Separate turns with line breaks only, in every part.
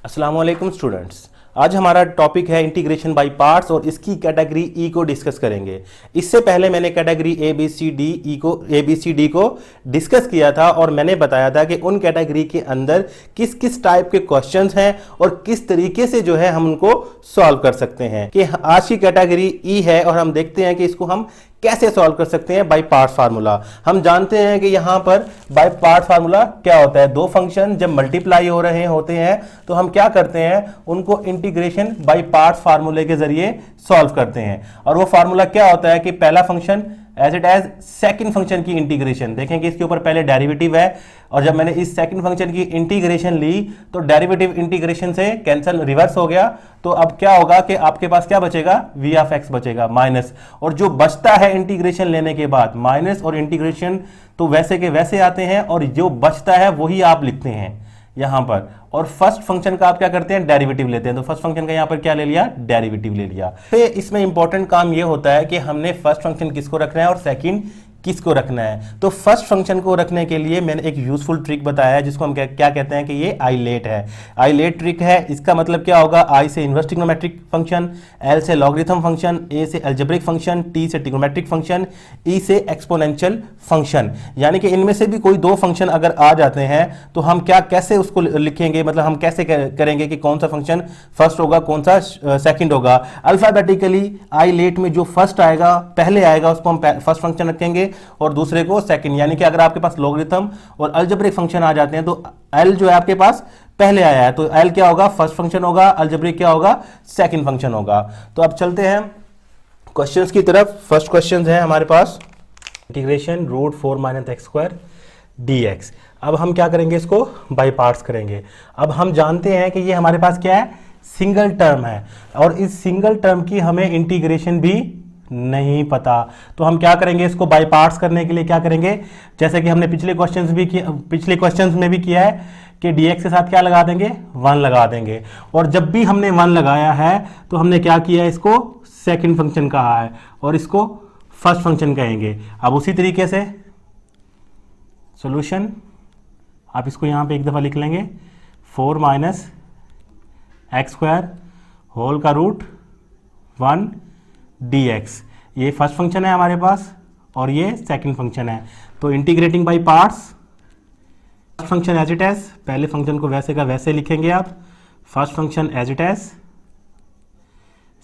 अस्सलाम वालेकुम स्टूडेंट्स। आज हमारा टॉपिक है इंटीग्रेशन बाय पार्ट्स और इसकी कैटेगरी ई को डिस्कस करेंगे। इससे पहले मैंने category A B C D को डिस्कस किया था और मैंने बताया था कि उन कैटेगरी के अंदर किस किस टाइप के क्वेश्चंस हैं और किस तरीके से जो है हम उनको सॉल्व कर सकते हैं। कि आज की कैटेगरी ई है और हम देखते हैं कि इसको हम कैसे सॉल्व कर सकते हैं बाय पार्ट्स फार्मूला। हम जानते हैं कि यहां पर बाय पार्ट्स फार्मूला क्या होता है। दो फंक्शन जब मल्टीप्लाई हो रहे होते हैं तो हम क्या करते हैं, उनको इंटीग्रेशन बाय पार्ट्स फार्मूले के जरिए सॉल्व करते हैं। और वो फार्मूला क्या होता है कि पहला function as it is second function की इंटीग्रेशन। देखें कि इसके ऊपर पहले डेरिवेटिव है और जब मैंने इस सेकंड फंक्शन की इंटीग्रेशन ली तो डेरिवेटिव इंटीग्रेशन से कैंसिल रिवर्स हो गया। तो अब क्या होगा कि आपके पास क्या बचेगा, v ऑफ x बचेगा माइनस, और जो बचता है इंटीग्रेशन लेने के बाद माइनस और इंटीग्रेशन तो वैसे के वैसे आते हैं और जो बचता है वही आप लिखते हैं यहां पर। और फर्स्ट फंक्शन का आप क्या करते हैं, डेरिवेटिव लेते हैं। तो फर्स्ट फंक्शन का यहां पर क्या ले लिया, डेरिवेटिव ले लिया। तो इसमें इंपॉर्टेंट काम ये होता है कि हमने फर्स्ट फंक्शन किसको रखना है और सेकंड किसको रखना है। तो फर्स्ट फंक्शन को रखने के लिए मैंने एक यूजफुल ट्रिक बताया है जिसको हम क्या कहते हैं कि ये आइलेट है। आइलेट ट्रिक है, इसका मतलब क्या होगा, आई से इन्वर्स ट्रिग्नोमेट्रिक फंक्शन, एल से लॉगरिथम फंक्शन, ए से अलजेब्रिक फंक्शन, टी से ट्रिग्नोमेट्रिक फंक्शन, ई से एक्सपोनेंशियल फंक्शन। यानी कि इनमें से भी कोई दो फंक्शन अगर आ जाते हैं तो हम कैसे उसको लिखेंगे, मतलब हम कैसे करेंगे कि कौन सा फंक्शन फर्स्ट होगा कौन सा सेकंड होगा। अल्फाबेटिकली आइलेट में जो फर्स्ट आएगा पहले आएगा उसको हम फर्स्ट फंक्शन रखेंगे और दूसरे को सेकंड। यानी कि अगर आपके पास लॉगरिथम और अलजेब्रिक फंक्शन आ जाते हैं तो एल जो है आपके पास पहले आया है तो एल क्या होगा, फर्स्ट फंक्शन होगा, अलजेब्रिक क्या होगा, सेकंड फंक्शन होगा। तो अब चलते हैं क्वेश्चंस की तरफ। फर्स्ट क्वेश्चन है हमारे पास integration root 4 minus x square dx। अब हम क्या करेंगे, इसको बाय पार्ट्स करेंगे। अब हम जानते हैं कि ये हमारे पास क्या है, सिंगल टर्म है और इस सिंगल टर्म की हमें इंटीग्रेशन भी नहीं पता। तो हम क्या करेंगे, इसको बाय पार्ट्स करने के लिए क्या करेंगे, जैसे कि हमने पिछले क्वेश्चंस में भी किया है कि dx के साथ क्या लगा देंगे, 1 लगा देंगे। और जब भी हमने 1 लगाया है तो हमने क्या किया, इसको सेकंड फंक्शन कहा है और इसको फर्स्ट फंक्शन कहेंगे। अब उसी तरीके से सॉल्यूशन आप इसको यहां पे एक दफा लिख लेंगे, 4 माइनस एक्स स्क्वायर होल का रूट 1 dx। ये फर्स्ट फंक्शन है हमारे पास और ये सेकंड फंक्शन है। तो integrating by parts, first function as it is, पहले फंक्शन को वैसे का वैसे लिखेंगे आप, first function as it is,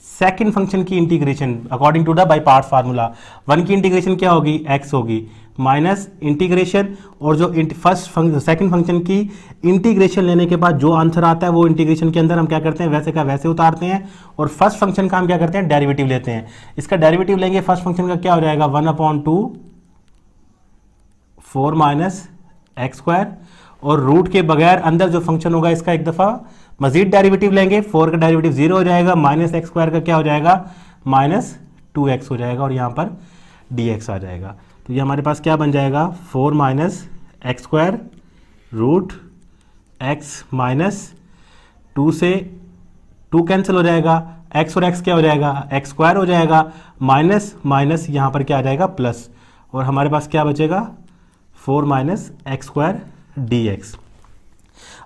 second function की integration according to the by parts formula. 1 की इंटीग्रेशन क्या होगी, x होगी, माइनस इंटीग्रेशन और जो सेकंड फंक्शन की इंटीग्रेशन लेने के बाद जो आंसर आता है वो इंटीग्रेशन के अंदर हम क्या करते हैं, वैसे का वैसे उतारते हैं और फर्स्ट फंक्शन का हम क्या करते हैं, डेरिवेटिव लेते हैं। इसका डेरिवेटिव लेंगे, फर्स्ट फंक्शन का क्या हो जाएगा, 1/2 4 माइनस एक्स स्क्वायर और रूट के बगैर अंदर जो फंक्शन होगा इसका एक दफा मजीद डेरिवेटिव लेंगे, 4 का डेरिवेटिव 0 हो जाएगा, माइनस एक्स स्क्वायर का क्या हो जाएगा, माइनस 2x हो जाएगा और यहाँ पर dx आ जाएगा। तो ये हमारे पास क्या बन जाएगा, 4 minus x square root x minus 2 से 2 कैंसिल हो जाएगा, x और x क्या हो जाएगा, एक्स स्क्वायर हो जाएगा, माइनस माइनस यहाँ पर क्या आ जाएगा प्लस, और हमारे पास क्या बचेगा 4 माइनस एक्स स्क्वायर dx।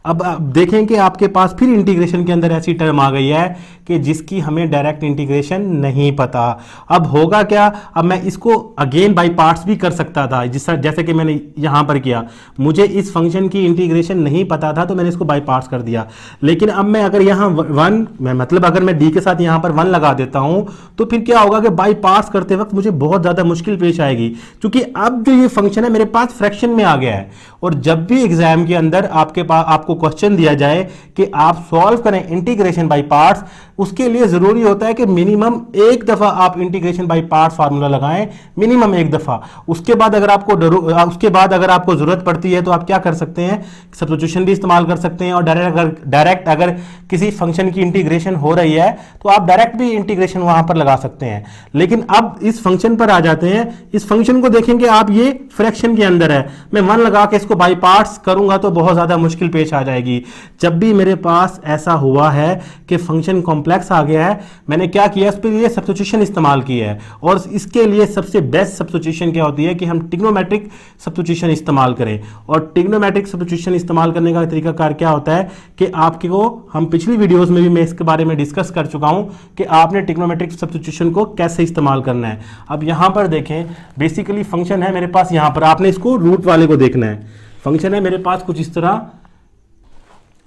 अब आप देखें कि आपके पास फिर इंटीग्रेशन के अंदर ऐसी टर्म आ गई है कि जिसकी हमें डायरेक्ट इंटीग्रेशन नहीं पता। अब होगा क्या, अब मैं इसको अगेन बाय पार्ट्स भी कर सकता था जैसे कि मैंने यहां पर किया। मुझे इस फंक्शन की इंटीग्रेशन नहीं पता था तो मैंने इसको बाय पार्ट्स कर दिया। लेकिन अब मैं अगर यहां 1 मतलब अगर मैं d के साथ यहां पर 1 लगा देता हूं तो फिर क्या होगा कि बाय पार्ट्स करते वक्त मुझे बहुत ज्यादा मुश्किल पेश आएगी, क्योंकि अब जो ये फंक्शन है मेरे पास फ्रैक्शन में आ गया है। और जब भी एग्जाम के अंदर आपको क्वेश्चन दिया जाए कि आप सॉल्व करें इंटीग्रेशन बाय पार्ट्स, उसके लिए जरूरी होता है कि मिनिमम एक दफा आप इंटीग्रेशन बाय पार्ट्स फार्मूला लगाएं, मिनिमम एक दफा। उसके बाद अगर आपको जरूरत पड़ती है तो आप क्या कर सकते हैं, सब्स्टिट्यूशन भी इस्तेमाल कर सकते हैं और डायरेक्ट अगर किसी फंक्शन की इंटीग्रेशन हो रही है तो आप डायरेक्ट भी इंटीग्रेशन वहां पर लगा सकते हैं। लेकिन अब इस फंक्शन पर आ जाते हैं। इस फंक्शन को देखेंगे आप, ये फ्रैक्शन के अंदर है, मैं 1 लगा के इसको बाय पार्ट्स करूंगा तो बहुत ज्यादा मुश्किल पेश आ जाएगी। जब भी मेरे पास ऐसा हुआ है कि फंक्शन कॉम्प्लेक्स आ गया है, मैंने क्या किया, इस पे लिए सब्स्टिट्यूशन इस्तेमाल किया है। और इसके लिए सबसे बेस्ट सब्स्टिट्यूशन क्या होती है कि हम ट्रिग्नोमेट्रिक सब्स्टिट्यूशन इस्तेमाल करें। और ट्रिग्नोमेट्रिक सब्स्टिट्यूशन इस्तेमाल करने का तरीका कार क्या होता है कि आपके को, हम पिछली वीडियोस में भी मैं इसके बारे में डिस्कस कर चुका हूं कि आपने ट्रिग्नोमेट्रिक सब्स्टिट्यूशन को कैसे इस्तेमाल करना है। अब यहां पर देखें, बेसिकली फंक्शन है मेरे पास, यहां पर आपने इसको रूट वाले को देखना है। फंक्शन है मेरे पास कुछ इस तरह,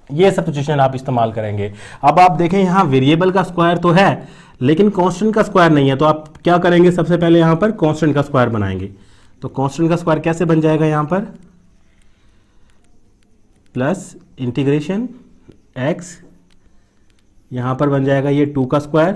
ये सब्स्टिट्यूशन आप इस्तेमाल करेंगे। अब आप देखें यहां वेरिएबल का स्क्वायर तो है लेकिन कांस्टेंट का स्क्वायर नहीं है, तो आप क्या करेंगे, सबसे पहले यहां पर कांस्टेंट का स्क्वायर बनाएंगे। तो कांस्टेंट का स्क्वायर कैसे बन जाएगा, यहां पर प्लस इंटीग्रेशन एक्स, यहां पर बन जाएगा ये 2 का स्क्वायर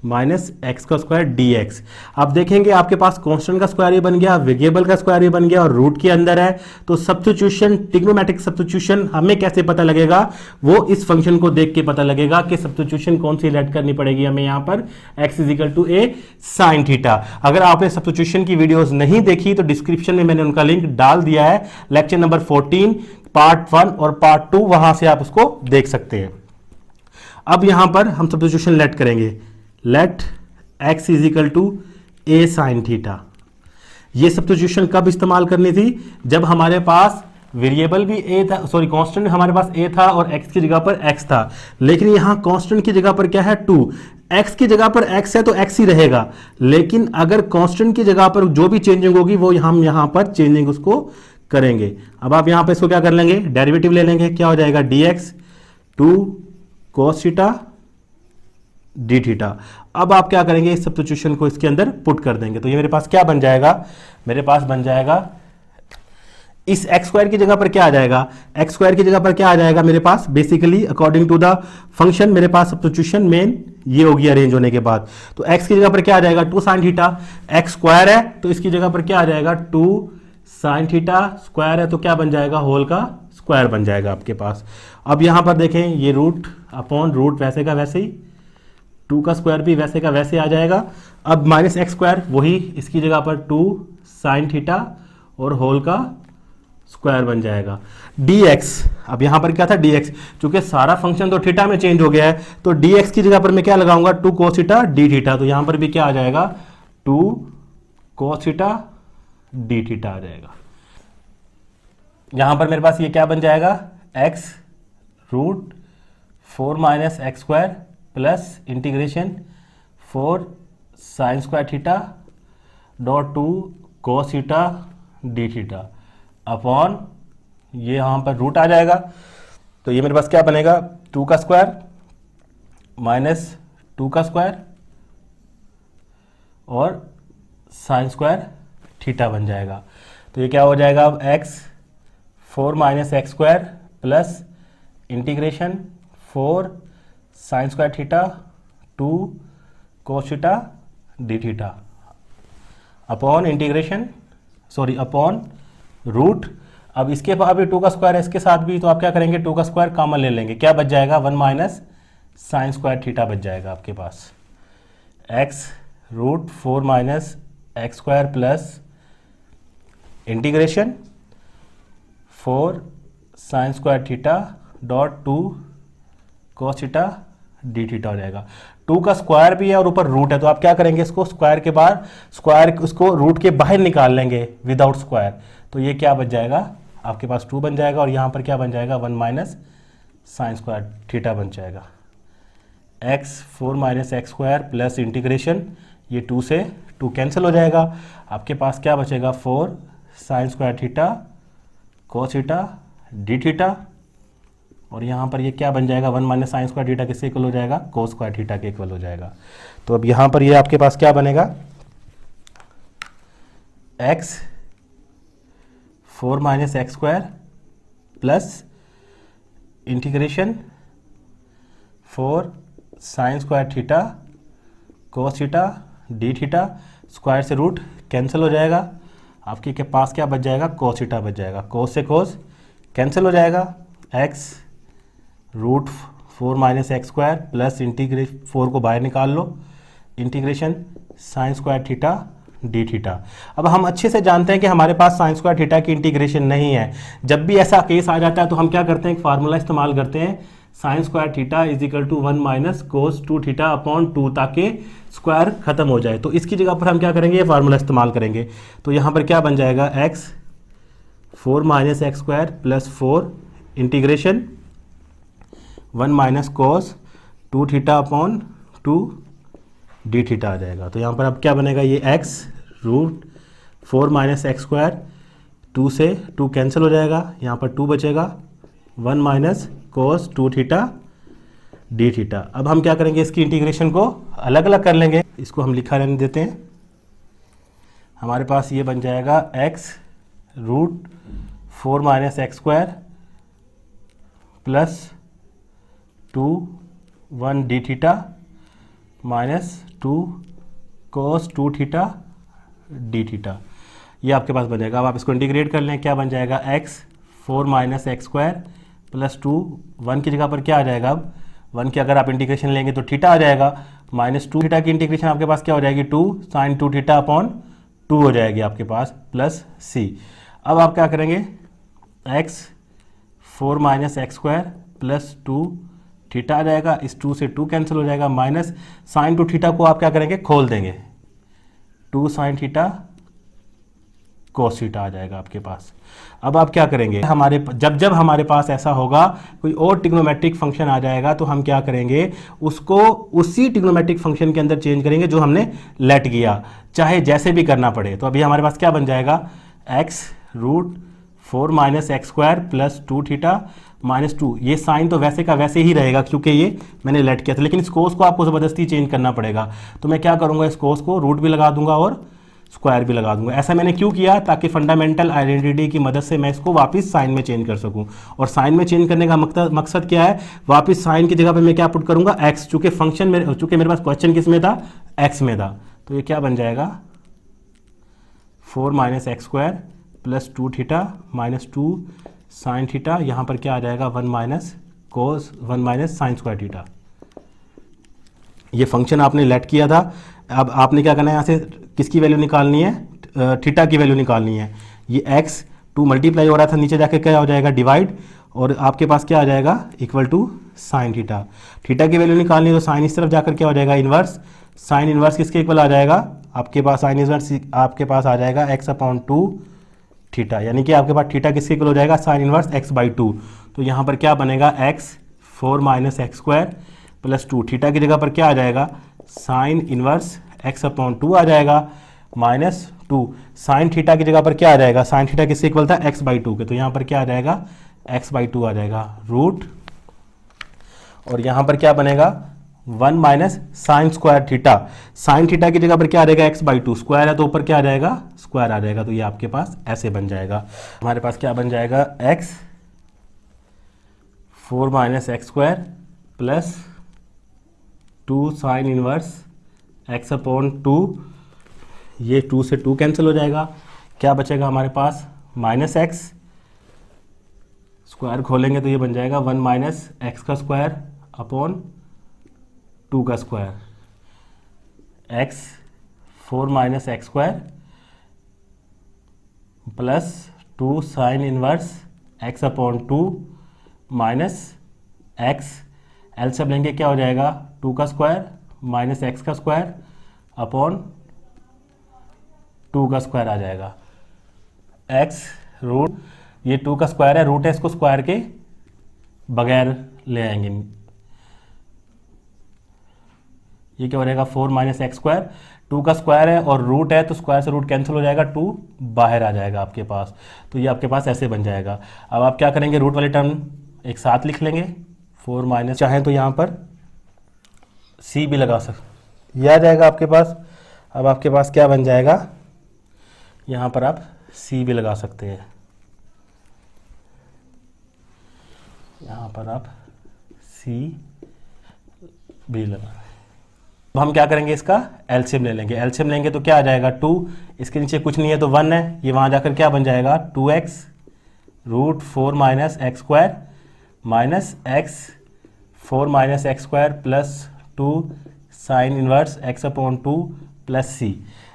माइनस एक्स का स्क्वायर dx। आप देखेंगे आपके पास कांस्टेंट का स्क्वायर ये बन गया, वेरिएबल का स्क्वायर ये बन गया और रूट के अंदर है। तो सब्स्टिट्यूशन, ट्रिग्नोमेट्रिक सब्स्टिट्यूशन हमें कैसे पता लगेगा, वो इस फंक्शन को देख के पता लगेगा कि सब्स्टिट्यूशन कौन सी लेट करनी पड़ेगी हमें यहाँ पर, x = a sin थीटा। अगर आपने सब्स्टिट्यूशन की वीडियोज नहीं देखी तो डिस्क्रिप्शन में मैंने उनका लिंक डाल दिया है, लेक्चर नंबर 14 पार्ट 1 और पार्ट 2, वहां से आप उसको देख सकते हैं। अब यहां पर हम सब्स्टिट्यूशन लेट करेंगे, let x = a sin theta. ये सब्स्टिट्यूशन कब इस्तेमाल करनी थी, जब हमारे पास वेरिएबल भी a था, सॉरी कांस्टेंट हमारे पास a था और x की जगह पर x था, लेकिन यहां कांस्टेंट की जगह पर क्या है 2, x की जगह पर x है तो x ही रहेगा। लेकिन अगर कांस्टेंट की जगह पर जो भी चेंजिंग होगी वो हम यहां पर चेंजिंग उसको करेंगे। अब आप यहां पर इसको क्या कर लेंगे, डेरिवेटिव ले लेंगे, क्या हो जाएगा dx 2 cos theta d theta. अब आप क्या करेंगे, इस सब्स्टिट्यूशन को इसके अंदर पुट कर देंगे। तो ये मेरे पास क्या बन जाएगा, मेरे पास बन जाएगा इस एक्स स्क्वायर की जगह पर क्या आ जाएगा, एक्स स्क्वायर की जगह पर क्या आ जाएगा मेरे पास, basically according to the function मेरे पास सब्स्टिट्यूशन मेन ये होगी अरेंज होने के बाद। तो एक्स की जगह पर क्या आ जाएगा 2 sin थीटा, एक्स स्क्वायर है तो इसकी जगह पर क्या आ जाएगा 2 sin थीटा, स्क्वायर है तो क्या बन जाएगा, होल का स्क्वायर बन जाएगा आपके पास। अब यहां पर देखें ये रूट अपॉन रूट वैसे का वैसे ही, 2 का स्क्वायर भी वैसे का वैसे आ जाएगा। अब माइनस एक्स स्क्वायर वही इसकी जगह पर 2 sin थीटा और होल का स्क्वायर बन जाएगा dx। अब यहां पर क्या था dx, चूंकि सारा फंक्शन तो थीटा में चेंज हो गया है तो dx की जगह पर मैं क्या लगाऊंगा 2 cos थीटा d थीटा। तो यहां पर भी क्या आ जाएगा 2 cos थीटा d थीटा आ जाएगा। यहां पर मेरे पास ये क्या बन जाएगा x √4 minus x square plus integration 4 sin square theta dot 2 cos theta d theta upon ये यहाँ पर रूट आ जाएगा। तो ये मेरे पास क्या बनेगा 2 का स्क्वायर माइनस 2 का स्क्वायर और sin स्क्वायर थीटा बन जाएगा। तो ये क्या हो जाएगा अब x 4 minus x square plus integration 4 sin square theta 2 cos theta d theta upon integration upon root. अब इसके बाद भी 2 का स्क्वायर है इसके साथ भी, तो आप क्या करेंगे 2 का स्क्वायर कॉमन ले लेंगे, क्या बच जाएगा 1 माइनस sin स्क्वायर थीटा बच जाएगा आपके पास। x √4 minus x square plus integration 4 sin square theta dot 2 cos theta d theta हो जाएगा। 2 का स्क्वायर भी है और ऊपर रूट है, तो आप क्या करेंगे इसको स्क्वायर के बाद स्क्वायर उसको रूट के बाहर निकाल लेंगे विदाउट स्क्वायर। तो ये क्या बच जाएगा आपके पास 2 बन जाएगा और यहाँ पर क्या बन जाएगा 1 माइनस sin स्क्वायर थीटा बन जाएगा। x 4 minus x square plus integration ये 2 से 2 कैंसिल हो जाएगा, आपके पास क्या बचेगा 4 sin square theta cos theta d theta और यहाँ पर ये क्या बन जाएगा 1 माइनस sin स्क्वायर थीटा किससे इक्वल हो जाएगा cos स्क्वायर थीटा के इक्वल हो जाएगा। तो अब यहाँ पर ये आपके पास क्या बनेगा x 4 minus x square plus integration 4 sin square theta cos theta d theta, square से रूट कैंसिल हो जाएगा, आपके के पास क्या बच जाएगा cos थीटा बच जाएगा, cos से cos कैंसिल हो जाएगा, x √4 minus x square plus integration 4 को बाहर निकाल लो, integration sin square theta d theta. अब हम अच्छे से जानते हैं कि हमारे पास साइन स्क्वायर थीटा की इंटीग्रेशन नहीं है। जब भी ऐसा केस आ जाता है तो हम क्या करते हैं, एक फार्मूला इस्तेमाल करते हैं, sine square theta is equal to 1 minus cos 2 theta upon 2, ताकि स्क्वायर खत्म हो जाए। तो इसकी जगह पर हम क्या करेंगे, ये फार्मूला इस्तेमाल करेंगे। तो यहाँ पर क्या बन जाएगा, x 4 minus x square plus 4 integration 1 minus cos 2 theta upon 2 d theta आ जाएगा। तो यहाँ पर अब क्या बनेगा, ये x root 4 minus x square, 2 से 2 कैंसिल हो जाएगा, यहाँ पर 2 बचेगा, 1 minus cos 2 theta d theta. अब हम क्या करेंगे, इसकी इंटीग्रेशन को अलग अलग कर लेंगे, इसको हम लिखा रहने देते हैं। हमारे पास ये बन जाएगा x root 4 minus x square plus 2 1 d theta minus 2 cos 2 theta d theta, ये आपके पास बन जाएगा। अब आप इसको इंटीग्रेट कर लें, क्या बन जाएगा, x 4 minus x square plus 2, 1 की जगह पर क्या आ जाएगा, अब 1 की अगर आप इंटीग्रेशन लेंगे तो थीटा आ जाएगा, माइनस 2 थीटा की इंटीग्रेशन आपके पास क्या हो जाएगी, 2 साइन 2 थीटा अपॉन 2 हो जाएगी आपके पास, प्लस c। अब आप क्या करेंगे, x 4 minus x square plus 2 theta आ जाएगा, इस 2 से 2 कैंसिल हो जाएगा, माइनस साइन 2 थीटा को आप क्या करेंगे, खोल देंगे, 2 साइन थीटा कोस थीटा आ जाएगा आपके पास। अब आप क्या करेंगे, जब हमारे पास ऐसा होगा, कोई और ट्रिग्नोमेट्रिक फंक्शन आ जाएगा, तो हम क्या करेंगे, उसको उसी ट्रिग्नोमेट्रिक फंक्शन के अंदर चेंज करेंगे जो हमने लेट किया, चाहे जैसे भी करना पड़े। तो अभी हमारे पास क्या बन जाएगा, x root 4 minus x square plus 2 theta minus 2, ये साइन तो वैसे का वैसे ही रहेगा क्योंकि ये मैंने लेट किया था, लेकिन इस कोस को आपको ज़बरदस्ती चेंज करना पड़ेगा। तो मैं क्या करूँगा, इस कोस को रूट भी लगा दूंगा और स्क्वायर भी लगा दूंगा। ऐसा मैंने क्यों किया, ताकि फंडामेंटल आइडेंटिटी की मदद से मैं इसको वापस साइन में चेंज कर सकूं। और साइन में चेंज करने का मकसद क्या है, वापस साइन की जगह पे मैं क्या पुट करूंगा, x, चूंकि फंक्शन में, चूंकि मेरे पास क्वेश्चन किस में था, x में था। तो ये क्या बन जाएगा, 4 minus x square plus 2 theta minus 2 sine theta, यहाँ पर क्या आ जाएगा, 1 माइनस कोस 1 माइनस साइन स्क्वायर थीटा। ये फंक्शन आपने लेट किया था। अब आपने क्या करना है, यहाँ से किसकी वैल्यू निकालनी है, थीटा की वैल्यू निकालनी है। ये x 2 मल्टीप्लाई हो रहा था, नीचे जाके क्या हो जाएगा, डिवाइड, और आपके पास क्या आ जाएगा, equal to sine theta. Theta की वैल्यू निकालनी है तो साइन इस तरफ जाकर क्या हो जाएगा, इन्वर्स। साइन इन्वर्स किसके इक्वल आ जाएगा, आपके पास साइन इन्वर्स आपके पास आ जाएगा x अपॉन 2 थीटा, यानी कि आपके पास थीटा किसके इक्वल हो जाएगा, साइन इन्वर्स x बाई 2। तो यहाँ पर क्या बनेगा, x 4 minus x square plus 2, theta की जगह पर क्या आ जाएगा, साइन इन्वर्स x अपॉन 2 आ जाएगा, माइनस 2 साइन थीटा की जगह पर क्या आ जाएगा, साइन थीटा किससे इक्वल था, x बाई 2 के। तो यहाँ पर क्या आ जाएगा, x बाई 2 आ जाएगा रूट, और यहाँ पर क्या बनेगा, 1 minus sign square theta, sine theta की जगह पर क्या आ जाएगा, x बाई 2, स्क्वायर है तो ऊपर क्या आ जाएगा, स्क्वायर आ जाएगा। तो ये आपके पास ऐसे बन जाएगा। हमारे पास क्या बन जाएगा, x 4 minus x square plus 2 sine inverse x upon 2, ये 2 से 2 कैंसिल हो जाएगा, क्या बचेगा हमारे पास, माइनस एक्स, स्क्वायर खोलेंगे तो ये बन जाएगा 1 माइनस एक्स का स्क्वायर अपॉन 2 का square, x 4 minus x square plus 2 sine inverse x upon 2 minus x, L से लेंगे क्या हो जाएगा, 2 का स्क्वायर माइनस एक्स का स्क्वायर अपॉन 2 का स्क्वायर आ जाएगा, x रूट, ये 2 का स्क्वायर है, रूट है, इसको स्क्वायर के बगैर ले आएंगे, ये क्या हो जाएगा, 4 माइनस एक्स स्क्वायर, 2 का स्क्वायर है और रूट है तो स्क्वायर से रूट कैंसिल हो जाएगा, 2 बाहर आ जाएगा आपके पास। तो ये आपके पास ऐसे बन जाएगा। अब आप क्या करेंगे, रूट वाले टर्म एक साथ लिख लेंगे, 4 माइनस, चाहें तो यहाँ पर c भी लगा सकते, ये आ जाएगा आपके पास। अब आपके पास क्या बन जाएगा, यहाँ पर आप c भी लगा सकते हैं, यहाँ पर आप c भी लगा। अब हम क्या करेंगे, इसका एलसीएम ले लेंगे, एलसीएम लेंगे तो क्या आ जाएगा, 2, इसके नीचे कुछ नहीं है तो 1 है, ये वहाँ जाकर क्या बन जाएगा, 2x root 4 minus x square minus x 4 minus x square plus 2 sine inverse x upon 2 plus c।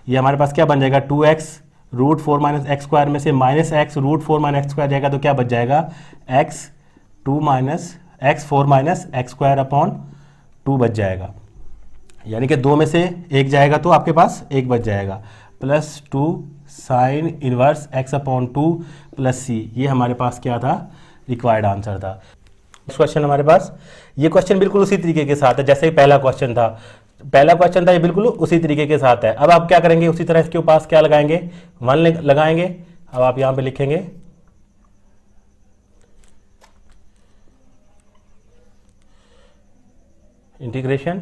ये हमारे पास क्या बन जाएगा, 2x root 4 minus x square में से minus x root 4 minus x square जाएगा तो क्या बच जाएगा, x 4 minus x square upon 2 बच जाएगा, यानी कि 2 में से 1 जाएगा तो आपके पास 1 बच जाएगा, plus 2 sine inverse x upon 2 plus c। ये हमारे पास क्या था, रिक्वायर्ड आंसर था। नेक्स्ट क्वेश्चन हमारे पास, ये क्वेश्चन बिल्कुल उसी तरीके के साथ है जैसे ही पहला क्वेश्चन था, ये बिल्कुल उसी तरीके के साथ है। अब आप क्या करेंगे, उसी तरह इसके पास क्या लगाएंगे, 1 लगाएंगे। अब आप यहां पे लिखेंगे इंटीग्रेशन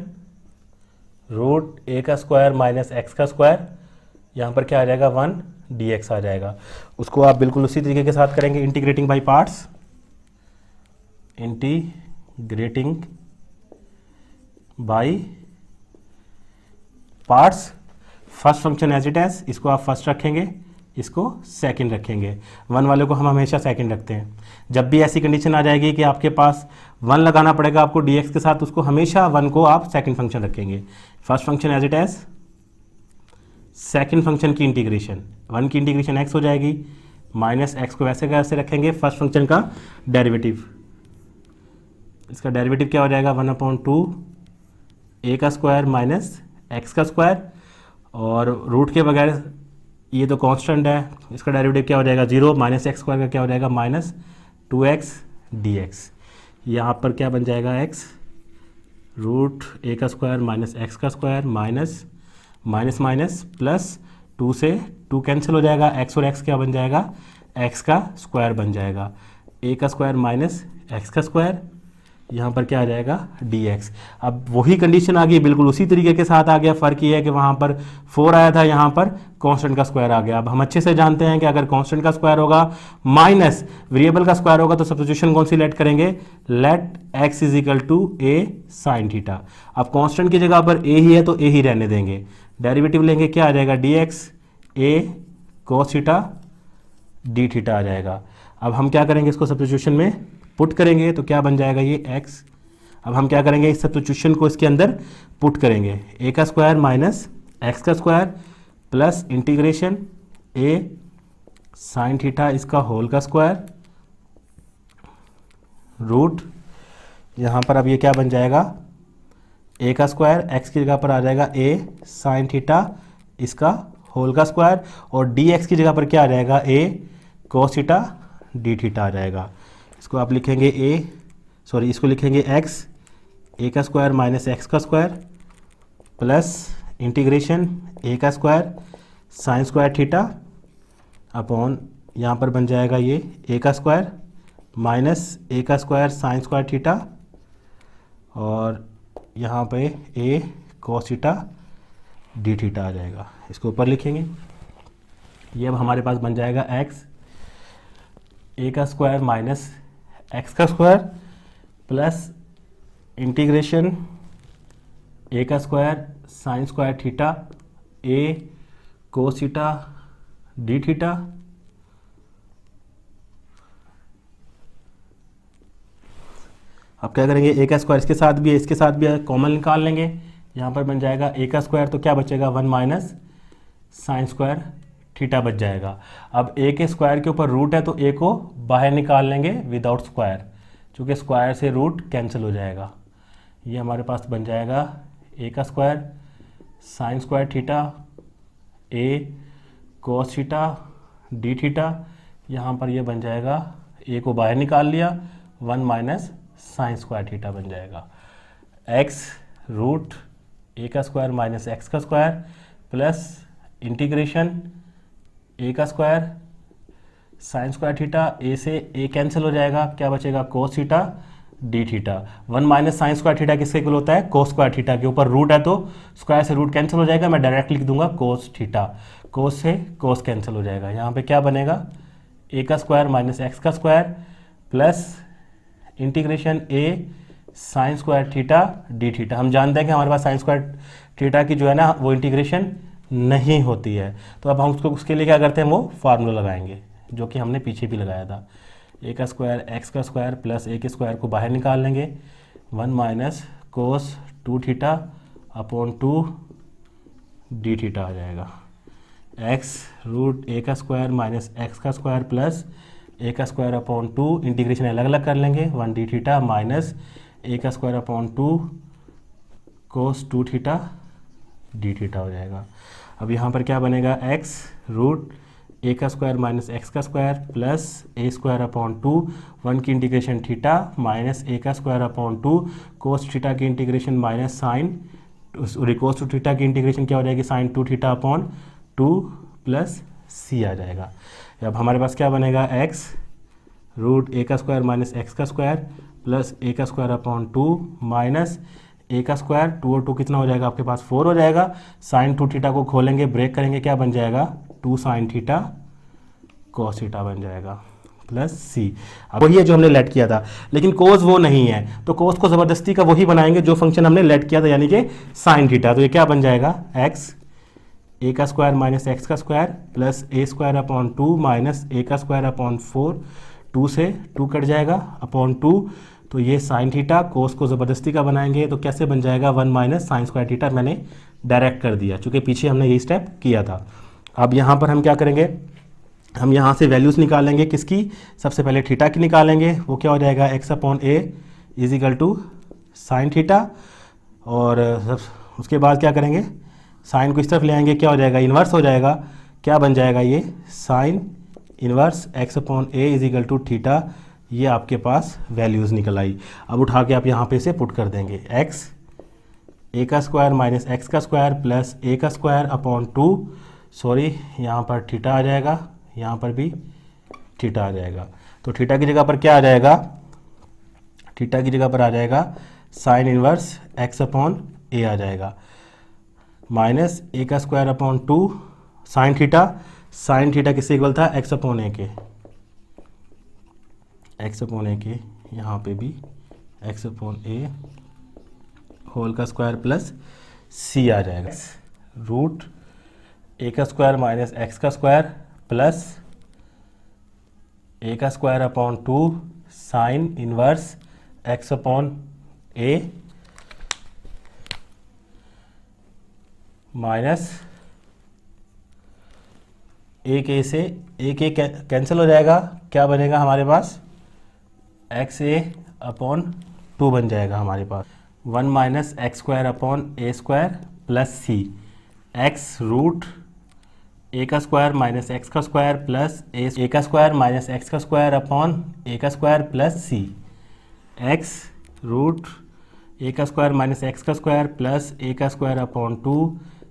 रूट a का स्क्वायर माइनस एक्स का स्क्वायर, यहां पर क्या आ जाएगा, 1 dx आ जाएगा। उसको आप बिल्कुल उसी तरीके के साथ करेंगे, integrating by parts, integrating by parts. First function as it is, इसको आप फर्स्ट रखेंगे, इसको सेकंड रखेंगे। 1 वाले को हम हमेशा सेकंड रखते हैं। जब भी ऐसी कंडीशन आ जाएगी कि आपके पास 1 लगाना पड़ेगा आपको dx के साथ, उसको हमेशा 1 को आप सेकंड फंक्शन रखेंगे। First function as it is, second function की इंटीग्रेशन, 1 की इंटीग्रेशन x हो जाएगी, माइनस एक्स को वैसे कैसे रखेंगे, फर्स्ट फंक्शन का डेरिवेटिव, इसका डेरिवेटिव क्या हो जाएगा, 1/2 a का स्क्वायर माइनस एक्स का स्क्वायर, और रूट के बगैर ये तो कांस्टेंट है, इसका डेरिवेटिव क्या हो जाएगा, 0, माइनस एक्स स्क्वायर का क्या हो जाएगा, माइनस 2x dx। यहाँ पर क्या बन जाएगा, x रूट a का स्क्वायर माइनस एक्स का square minus minus minus plus 2 से 2 कैंसिल हो जाएगा, x और x क्या बन जाएगा, x का स्क्वायर बन जाएगा, a का स्क्वायर माइनस एक्स का स्क्वायर, यहाँ पर क्या आ जाएगा, dx। अब वही कंडीशन आ गई, बिल्कुल उसी तरीके के साथ आ गया, फ़र्क ये है कि वहाँ पर 4 आया था, यहाँ पर कांस्टेंट का स्क्वायर आ गया। अब हम अच्छे से जानते हैं कि अगर कांस्टेंट का स्क्वायर होगा माइनस वेरिएबल का स्क्वायर होगा तो सब्स्टिट्यूशन कौन सी लेट करेंगे, let x is equal to a sine theta. अब कांस्टेंट की जगह पर a ही है तो a ही रहने देंगे, डेरिवेटिव लेंगे, क्या आ जाएगा, dx a cos theta d theta आ जाएगा। अब हम क्या करेंगे, इसको सब्स्टिट्यूशन में पुट करेंगे तो क्या बन जाएगा, ये x। अब हम क्या करेंगे, इस सब्स्टिट्यूशन को इसके अंदर पुट करेंगे, a का स्क्वायर माइनस एक्स का square plus integration a sine theta इसका होल का स्क्वायर रूट, यहाँ पर अब ये क्या बन जाएगा, a का स्क्वायर, x की जगह पर आ जाएगा a साइन थीटा इसका होल का स्क्वायर, और dx की जगह पर क्या आ जाएगा, a cos theta d theta आ जाएगा। इसको आप लिखेंगे इसको लिखेंगे x a का स्क्वायर माइनस एक्स का स्क्वायर प्लस इंटीग्रेशन a का square sine square theta upon, यहाँ पर बन जाएगा ये a का स्क्वायर माइनस a का स्क्वायर साइन स्क्वायर थीटा, और यहाँ पे a cos theta d theta आ जाएगा। इसको ऊपर लिखेंगे, ये अब हमारे पास बन जाएगा x a का स्क्वायर माइनस एक्स का स्क्वायर प्लस इंटीग्रेशन a का square sine square theta a cos theta d theta, अब क्या करेंगे, a का स्क्वायर इसके साथ भी है, इसके साथ भी है, कॉमन निकाल लेंगे, यहाँ पर बन जाएगा a का स्क्वायर, तो क्या बचेगा, 1 माइनस साइन स्क्वायर थीटा बच जाएगा। अब a के स्क्वायर के ऊपर रूट है तो a को बाहर निकाल लेंगे विदाउट स्क्वायर, क्योंकि स्क्वायर से रूट कैंसिल हो जाएगा। ये हमारे पास बन जाएगा a का square sine square theta a cos theta d theta, यहाँ पर ये बन जाएगा, a को बाहर निकाल लिया, 1 माइनस साइन स्क्वायर थीटा बन जाएगा, x रूट a का स्क्वायर माइनस एक्स का स्क्वायर प्लस इंटीग्रेशन a का square sine square theta, a से a कैंसिल हो जाएगा, क्या बचेगा, cos theta d theta. 1 minus sign square theta किसके इक्वल होता है, कोस स्क्वायर थीटा के ऊपर रूट है तो स्क्वायर से रूट कैंसिल हो जाएगा, मैं डायरेक्ट लिख दूंगा कोस थीटा, कोस से कोस कैंसिल हो जाएगा, यहाँ पे क्या बनेगा, a का स्क्वायर माइनस एक्स का square plus integration a sign square theta d theta. हम जानते हैं कि हमारे पास साइन स्क्वायर थीटा की जो है ना वो इंटीग्रेशन नहीं होती है, तो अब हम उसके लिए क्या करते हैं, वो फार्मूला लगाएंगे जो कि हमने पीछे भी लगाया था, a का स्क्वायर एक्स का स्क्वायर प्लस a के स्क्वायर को बाहर निकाल लेंगे, 1 minus cos 2 theta upon 2 d theta आ जाएगा। एक्स रूट ए का स्क्वायर माइनस एक्स का स्क्वायर प्लस ए का स्क्वायर अपॉन 2, इंटीग्रेशन अलग अलग कर लेंगे, 1 डी थीटा माइनस ए का square upon 2 cos 2 theta d theta हो जाएगा। अब यहाँ पर क्या बनेगा, एक्स रूट ए का स्क्वायर माइनस एक्स का square plus A square upon 2, 1 की इंटीग्रेशन थीटा माइनस ए का स्क्वायर अपॉन 2 कोस थीटा की integration minus sine cos two theta की इंटीग्रेशन क्या हो जाएगी, साइन 2 थीटा अपॉन 2 प्लस सी आ जाएगा। अब हमारे पास क्या बनेगा, एक्स रूट ए का स्क्वायर माइनस एक्स का स्क्वायर प्लस ए का स्क्वायर अपॉन 2 माइनस ए का स्क्वायर, 2 और 2 कितना हो जाएगा आपके पास, 4 हो जाएगा। साइन 2 थीटा को खोलेंगे, ब्रेक करेंगे, क्या बन जाएगा, 2 साइन थीटा कॉस थीटा बन जाएगा प्लस सी। अब वही है जो हमने लेट किया था, लेकिन कोस वो नहीं है, तो कोस को ज़बरदस्ती का वही बनाएंगे जो फंक्शन हमने लेट किया था, यानी कि साइन थीटा। तो ये क्या बन जाएगा, एक्स ए का स्क्वायर माइनस एक्स का square plus A square upon 2 minus ए का स्क्वायर अपॉन 4, 2 से 2 कट जाएगा अपॉन 2, तो ये साइन थीटा। कोस को ज़बरदस्ती का बनाएंगे तो कैसे बन जाएगा, 1 माइनस साइन स्क्वायर थीटा। मैंने डायरेक्ट कर दिया चूँकि पीछे हमने यही स्टेप किया था। अब यहाँ पर हम क्या करेंगे, हम यहाँ से वैल्यूज़ निकालेंगे, किसकी, सबसे पहले थीटा की निकालेंगे, वो क्या हो जाएगा, x upon A is equal to sine theta, और उसके बाद क्या करेंगे, साइन को इस तरफ ले आएंगे, क्या हो जाएगा, इन्वर्स हो जाएगा, क्या बन जाएगा ये, sine inverse x upon A is equal to theta. ये आपके पास वैल्यूज़ निकल आई। अब उठा के आप यहाँ पे से पुट कर देंगे, एक्स ए का स्क्वायर माइनस एक्स का स्क्वायर प्लस ए का स्क्वायर अपॉन 2, सॉरी यहाँ पर थीटा आ जाएगा, यहाँ पर भी थीटा आ जाएगा। तो थीटा की जगह पर क्या आ जाएगा, थीटा की जगह पर आ जाएगा sine inverse x upon a आ जाएगा माइनस ए का स्क्वायर अपॉन 2 साइन थीटा किससे इक्वल था, एक्स अपॉन ए के, एक्स अपॉन ए के, यहाँ पे भी एक्स अपॉन ए होल का स्क्वायर प्लस सी आ जाएगा, रूट ए का स्क्वायर माइनस एक्स का स्क्वायर प्लस ए का square upon 2 sine inverse x upon a minus एक ए से एक ए कैंसिल हो जाएगा, क्या बनेगा हमारे पास, एक्स ए अपॉन 2 बन जाएगा हमारे पास, 1 minus x square upon a square plus c, x root ए का स्क्वायर माइनस एक्स का स्क्वायर प्लस ए का स्क्वायर माइनस एक्स का स्क्वायर अपॉन ए का square plus c, x root ए का स्क्वायर माइनस एक्स का स्क्वायर प्लस ए का square upon 2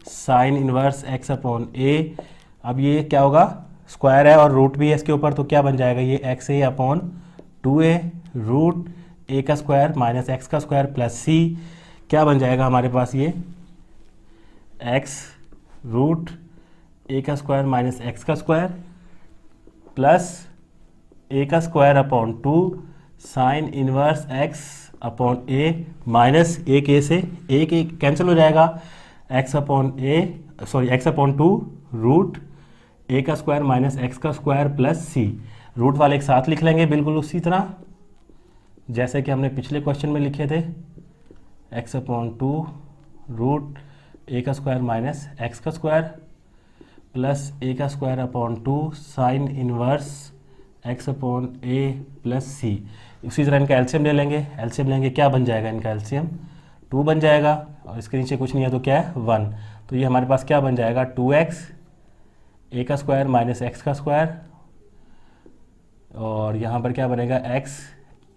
sine inverse x upon a. अब ये क्या होगा, स्क्वायर है और रूट भी है इसके ऊपर, तो क्या बन जाएगा ये, एक्स ए अपॉन 2a रूट ए का स्क्वायर माइनस एक्स का स्क्वायर प्लस सी, क्या बन जाएगा हमारे पास ये, एक्स रूट ए का स्क्वायर माइनस एक्स का स्क्वायर प्लस ए का square upon 2 sine inverse x upon a minus एक ए से एक ए कैंसिल हो जाएगा, x upon a sorry x upon 2 root ए का स्क्वायर माइनस एक्स का स्क्वायर प्लस सी। रूट वाले एक साथ लिख लेंगे बिल्कुल उसी तरह जैसे कि हमने पिछले क्वेश्चन में लिखे थे, एक्स अपॉन 2 रूट ए का स्क्वायर माइनस एक्स का स्क्वायर प्लस ए का square upon 2 sine inverse x upon a plus c. उसी तरह इनका एलसीएम ले लेंगे, एलसीएम लेंगे, क्या बन जाएगा इनका एलसीएम, 2 बन जाएगा और इसके नीचे कुछ नहीं है तो क्या है 1, तो ये हमारे पास क्या बन जाएगा 2x ए का स्क्वायर माइनस एक्स का स्क्वायर और यहाँ पर क्या बनेगा x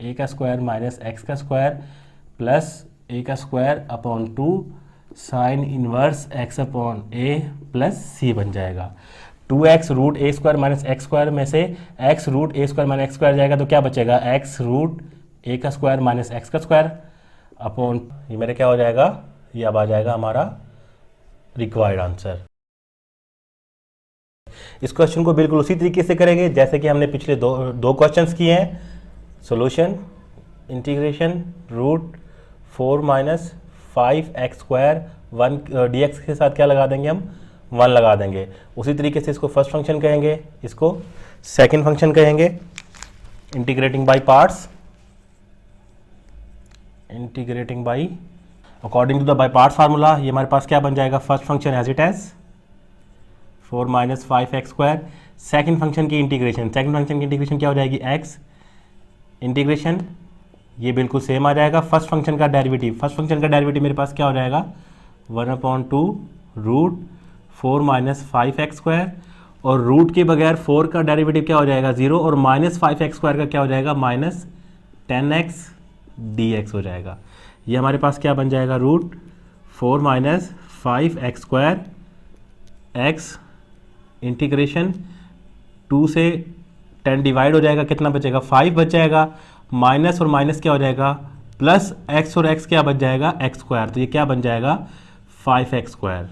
ए का स्क्वायर माइनस एक्स का स्क्वायर प्लस ए का square upon 2 sine inverse x upon a plus c बन जाएगा। 2x root a square minus x square में से x root a square minus x square जाएगा तो क्या बचेगा x रूट ए का स्क्वायर माइनस एक्स का स्क्वायर अपॉन, ये मेरे क्या हो जाएगा, ये अब आ जाएगा हमारा रिक्वायर्ड आंसर। इस क्वेश्चन को बिल्कुल उसी तरीके से करेंगे जैसे कि हमने पिछले दो क्वेश्चंस किए हैं। Solution integration root 4 minus 5x square 1 dx के साथ क्या लगा देंगे हम 1 लगा देंगे। उसी तरीके से इसको फर्स्ट फंक्शन कहेंगे, इसको सेकंड फंक्शन कहेंगे। Integrating by parts, integrating by according to the by parts formula, ये हमारे पास क्या बन जाएगा first function as it is 4 minus 5x²। Second function की इंटीग्रेशन क्या हो जाएगी, x इंटीग्रेशन, ये बिल्कुल सेम आ जाएगा। फर्स्ट फंक्शन का डेरिवेटिव मेरे पास क्या हो जाएगा, 1/2 रूट 4 माइनस 5x², और रूट के बगैर 4 का डेरिवेटिव क्या हो जाएगा, 0, और माइनस 5x² का क्या हो जाएगा, माइनस 10x dx हो जाएगा। ये हमारे पास क्या बन जाएगा, root 4 minus 5x² x integration 2 से 10 डिवाइड हो जाएगा, कितना बचेगा, 5 बच जाएगा, माइनस और माइनस क्या हो जाएगा, प्लस x और x क्या बच जाएगा, x²। तो ये क्या बन जाएगा, 5x²।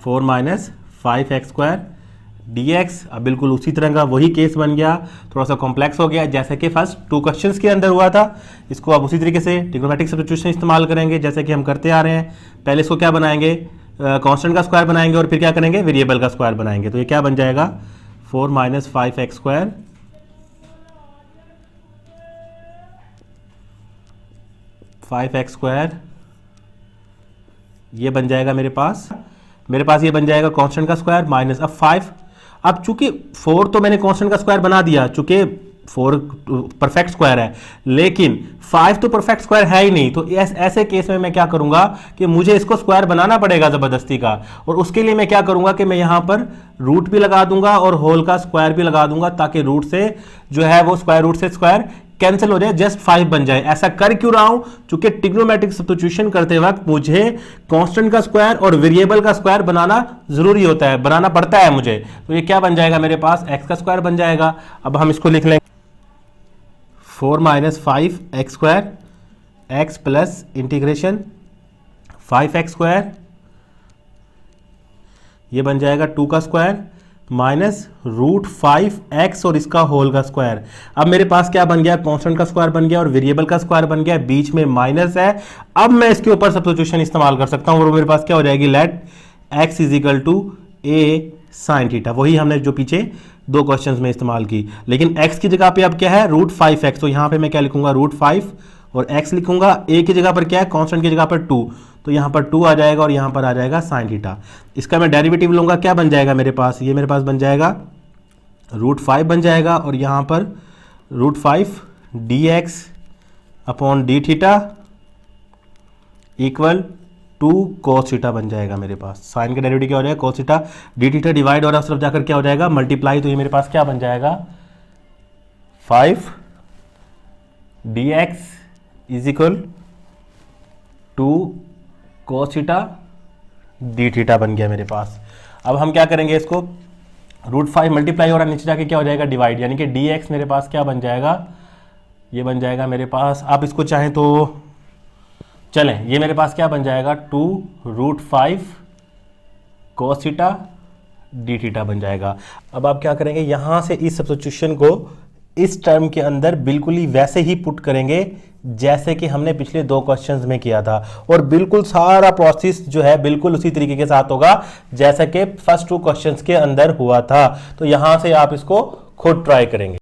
4 minus 5x² dx। अब बिल्कुल उसी तरह का वही केस बन गया, थोड़ा सा कॉम्प्लेक्स हो गया, जैसे कि फर्स्ट 2 क्वेश्चंस के अंदर हुआ था। इसको अब उसी तरीके से ट्रिग्नोमेट्रिक सब्स्टिट्यूशन इस्तेमाल करेंगे, जैसे कि हम करते आ रहे हैं। पहले इसको क्या बनाएंगे, कांस्टेंट का स्क्वायर बनाएंगे, और फिर क्या करेंगे, वेरिएबल का स्क्वायर बनाएंगे। तो ये क्या बन जाएगा, 4 माइनस 5x², 5x², ये बन जाएगा मेरे पास ये बन जाएगा कांस्टेंट का स्क्वायर माइनस, अब 5, अब चूंकि 4 तो मैंने कांस्टेंट का स्क्वायर बना दिया, चूंकि 4 परफेक्ट स्क्वायर है, लेकिन 5 तो परफेक्ट स्क्वायर है ही नहीं। तो ऐसे केस में मैं क्या करूंगा कि मुझे इसको स्क्वायर बनाना पड़ेगा जबरदस्ती का, और उसके लिए मैं क्या करूंगा कि मैं यहां पर रूट भी लगा दूंगा और होल का स्क्वायर भी लगा दूंगा, ताकि रूट से जो है वो स्क्वायर रूट से स्क्वायर कैंसिल हो जाए, जस्ट 5 बन जाए। ऐसा कर क्यों रहा हूं, चूंकि ट्रिग्नोमेट्रिक सब्स्टिट्यूशन करते वक्त मुझे कांस्टेंट का स्क्वायर और वेरिएबल का स्क्वायर बनाना जरूरी होता है, बनाना पड़ता है मुझे। तो ये क्या बन जाएगा मेरे पास, x का स्क्वायर बन जाएगा। अब हम इसको लिख लेंगे 4 minus 5x² x plus integration 5x², ये बन जाएगा 2 का स्क्वायर माइनस रूट 5x और इसका होल का स्क्वायर। अब मेरे पास क्या बन गया, कांस्टेंट का स्क्वायर बन गया और वेरिएबल का स्क्वायर बन गया, बीच में माइनस है। अब मैं इसके ऊपर सब्स्टिट्यूशन इस्तेमाल कर सकता हूं, और मेरे पास क्या हो जाएगी, let x is equal to a sin theta. वही हमने जो पीछे 2 क्वेश्चंस में इस्तेमाल की, लेकिन x की जगह पे अब क्या है, रूट 5x। तो यहां पे मैं क्या लिखूंगा, रूट 5, और x लिखूंगा, a की जगह पर क्या है, कांस्टेंट की जगह पर 2, तो यहां पर 2 आ जाएगा और यहां पर आ जाएगा sin थीटा। इसका मैं डेरिवेटिव लूंगा, क्या बन जाएगा मेरे पास, ये मेरे पास बन जाएगा रूट 5 बन जाएगा, और यहां पर root 5 dx upon d theta equal 2 cos theta बन जाएगा मेरे पास। साइन का डेरिवेटिव क्या हो जाएगा, cos theta, d theta divide और तरफ जाकर क्या हो जाएगा, मल्टीप्लाई। तो ये मेरे पास क्या बन जाएगा, 5 dx is equal 2 cos theta d theta बन गया मेरे पास। अब हम क्या करेंगे, इसको रूट 5 मल्टीप्लाई हो रहा है, नीचे जाके क्या हो जाएगा, डिवाइड, यानी कि dx मेरे पास क्या बन जाएगा, ये बन जाएगा मेरे पास, आप इसको चाहें तो चलें, ये मेरे पास क्या बन जाएगा, 2 root 5 cos theta d theta बन जाएगा। अब आप क्या करेंगे, यहां से इस सब्स्टिट्यूशन को इस टर्म के अंदर बिल्कुल ही वैसे ही पुट करेंगे जैसे कि हमने पिछले 2 क्वेश्चंस में किया था, और बिल्कुल सारा प्रोसेस जो है बिल्कुल उसी तरीके के साथ होगा जैसा कि फर्स्ट 2 क्वेश्चंस के अंदर हुआ था। तो यहां से आप इसको खुद ट्राई करेंगे।